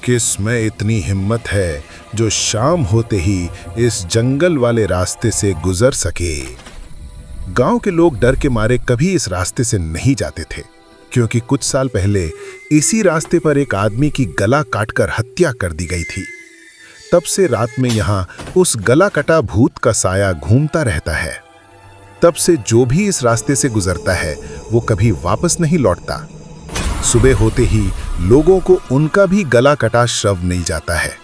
किस में इतनी हिम्मत है जो शाम होते ही इस जंगल वाले रास्ते से गुजर सके। गांव के लोग डर के मारे कभी इस रास्ते से नहीं जाते थे, क्योंकि कुछ साल पहले इसी रास्ते पर एक आदमी की गला काटकर हत्या कर दी गई थी। तब से रात में यहाँ उस गला कटा भूत का साया घूमता रहता है। तब से जो भी इस रास्ते से गुजरता है वो कभी वापस नहीं लौटता। सुबह होते ही लोगों को उनका भी गला कटा शव मिल जाता है।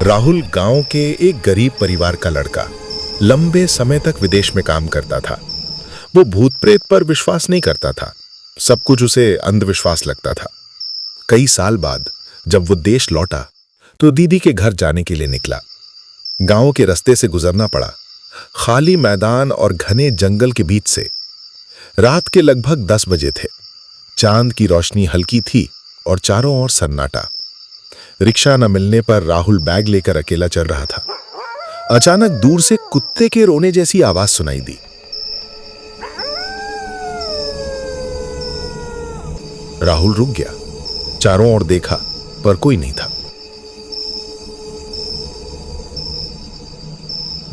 राहुल गांव के एक गरीब परिवार का लड़का लंबे समय तक विदेश में काम करता था। वो भूत प्रेत पर विश्वास नहीं करता था, सब कुछ उसे अंधविश्वास लगता था। कई साल बाद जब वो देश लौटा तो दीदी के घर जाने के लिए निकला। गांव के रास्ते से गुजरना पड़ा, खाली मैदान और घने जंगल के बीच से। रात के लगभग 10 बजे थे। चांद की रोशनी हल्की थी और चारों ओर सन्नाटा। रिक्शा न मिलने पर राहुल बैग लेकर अकेला चल रहा था। अचानक दूर से कुत्ते के रोने जैसी आवाज सुनाई दी। राहुल रुक गया, चारों ओर देखा पर कोई नहीं था।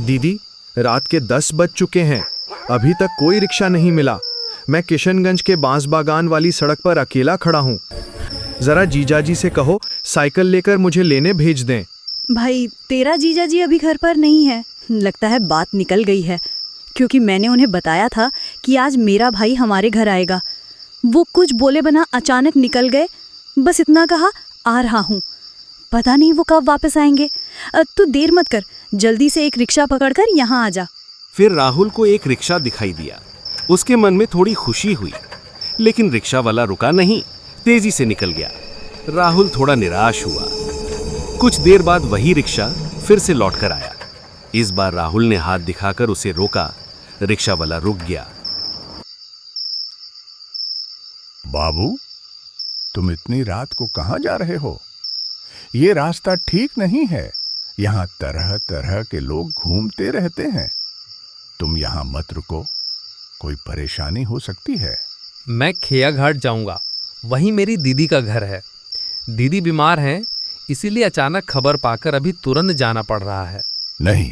दीदी, रात के 10 बज चुके हैं, अभी तक कोई रिक्शा नहीं मिला। मैं किशनगंज के बांस बागान वाली सड़क पर अकेला खड़ा हूँ। जरा जीजाजी से कहो साइकिल लेकर मुझे लेने भेज दें। भाई, तेरा जीजाजी अभी घर पर नहीं है। लगता है बात निकल गई है, क्योंकि मैंने उन्हें बताया था कि आज मेरा भाई हमारे घर आएगा। वो कुछ बोले बिना अचानक निकल गए। बस इतना कहा, आ रहा हूँ। पता नहीं वो कब वापस आएंगे। तू देर मत कर, जल्दी से एक रिक्शा पकड़कर यहाँ आ जा। फिर राहुल को एक रिक्शा दिखाई दिया। उसके मन में थोड़ी खुशी हुई, लेकिन रिक्शा वाला रुका नहीं, तेजी से निकल गया। राहुल थोड़ा निराश हुआ। कुछ देर बाद वही रिक्शा फिर से लौटकर आया। इस बार राहुल ने हाथ दिखाकर उसे रोका। रिक्शा वाला रुक गया। बाबू, तुम इतनी रात को कहां जा रहे हो? ये रास्ता ठीक नहीं है। यहाँ तरह तरह के लोग घूमते रहते हैं। तुम यहाँ मत रुको, कोई परेशानी हो सकती है। मैं खेया घाट जाऊंगा, वहीं मेरी दीदी का घर है। दीदी बीमार हैं, इसीलिए अचानक खबर पाकर अभी तुरंत जाना पड़ रहा है। नहीं,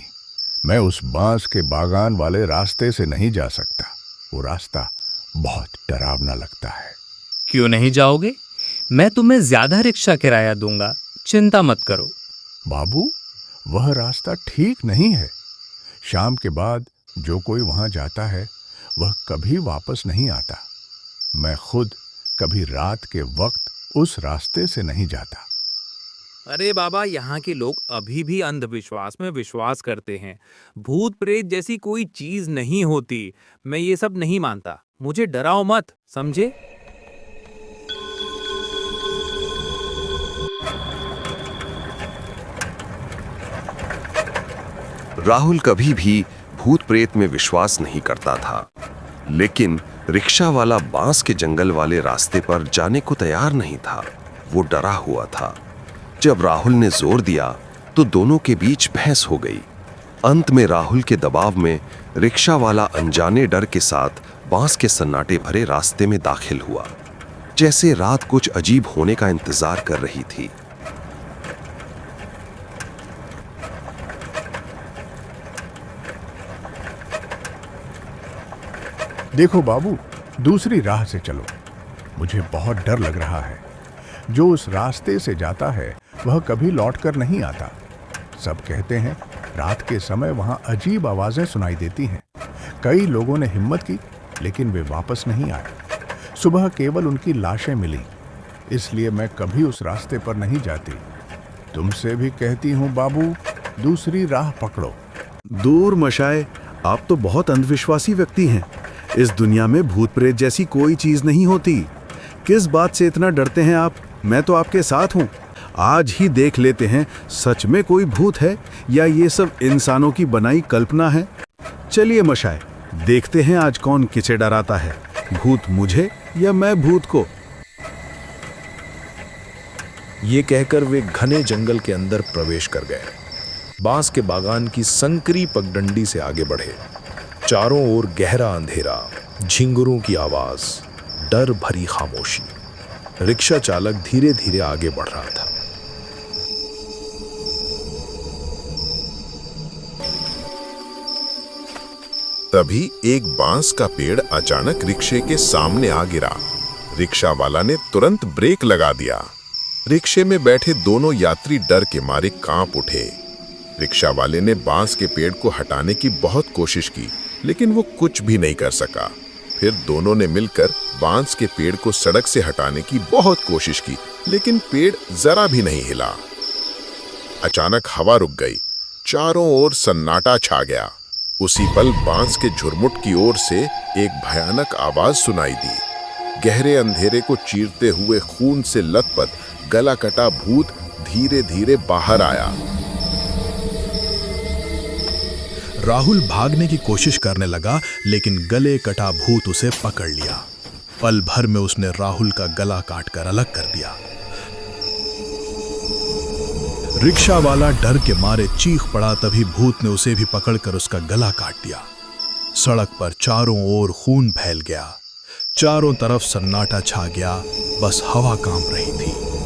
मैं उस बांस के बागान वाले रास्ते से नहीं जा सकता। वो रास्ता बहुत डरावना लगता है। क्यों नहीं जाओगे? मैं तुम्हें ज्यादा रिक्शा किराया दूंगा, चिंता मत करो। बाबू, वह रास्ता ठीक नहीं है। शाम के बाद जो कोई वहां जाता है वह कभी वापस नहीं आता। मैं खुद कभी रात के वक्त उस रास्ते से नहीं जाता। अरे बाबा, यहाँ के लोग अभी भी अंधविश्वास में विश्वास करते हैं। भूत प्रेत जैसी कोई चीज नहीं होती। मैं ये सब नहीं मानता। मुझे डराओ मत, समझे? राहुल कभी भी भूत प्रेत में विश्वास नहीं करता था, लेकिन रिक्शा वाला बांस के जंगल वाले रास्ते पर जाने को तैयार नहीं था। वो डरा हुआ था। जब राहुल ने जोर दिया तो दोनों के बीच बहस हो गई। अंत में राहुल के दबाव में रिक्शा वाला अनजाने डर के साथ बांस के सन्नाटे भरे रास्ते में दाखिल हुआ, जैसे रात कुछ अजीब होने का इंतजार कर रही थी। देखो बाबू, दूसरी राह से चलो। मुझे बहुत डर लग रहा है। जो उस रास्ते से जाता है वह कभी लौटकर नहीं आता। सब कहते हैं रात के समय वहां अजीब आवाजें सुनाई देती हैं। कई लोगों ने हिम्मत की, लेकिन वे वापस नहीं आए। सुबह केवल उनकी लाशें मिली। इसलिए मैं कभी उस रास्ते पर नहीं जाती। तुमसे भी कहती हूँ बाबू, दूसरी राह पकड़ो। दूर मशाए, आप तो बहुत अंधविश्वासी व्यक्ति हैं। इस दुनिया में भूत प्रेत जैसी कोई चीज नहीं होती। किस बात से इतना डरते हैं आप? मैं तो आपके साथ हूँ। आज ही देख लेते हैं सच में कोई भूत है या ये सब इंसानों की बनाई कल्पना है। चलिए मशाए, देखते हैं आज कौन किसे डराता है, भूत मुझे या मैं भूत को। ये कहकर वे घने जंगल के अंदर प्रवेश कर गए। बांस के बागान की संकरी पगडंडी से आगे बढ़े। चारों ओर गहरा अंधेरा, झिंगुरों की आवाज, डर भरी खामोशी। रिक्शा चालक धीरे धीरे आगे बढ़ रहा था। तभी एक बांस का पेड़ अचानक रिक्शे के सामने आ गिरा। रिक्शा वाला ने तुरंत ब्रेक लगा दिया। रिक्शे में बैठे दोनों यात्री डर के मारे कांप उठे। रिक्शा वाले ने बांस के पेड़ को हटाने की बहुत कोशिश की, लेकिन वो कुछ भी नहीं कर सका। फिर दोनों ने मिलकर बांस के पेड़ को सड़क से हटाने की बहुत कोशिश की, लेकिन पेड़ जरा भी नहीं हिला। अचानक हवा रुक गई, चारों ओर सन्नाटा छा गया। उसी पल बांस के झुरमुट की ओर से एक भयानक आवाज सुनाई दी। गहरे अंधेरे को चीरते हुए खून से लथपथ गला कटा भूत धीरे धीरे बाहर आया। राहुल भागने की कोशिश करने लगा, लेकिन गले कटा भूत उसे पकड़ लिया। पल भर में उसने राहुल का गला काटकर अलग कर दिया। रिक्शा वाला डर के मारे चीख पड़ा, तभी भूत ने उसे भी पकड़कर उसका गला काट दिया। सड़क पर चारों ओर खून फैल गया। चारों तरफ सन्नाटा छा गया, बस हवा कांप रही थी।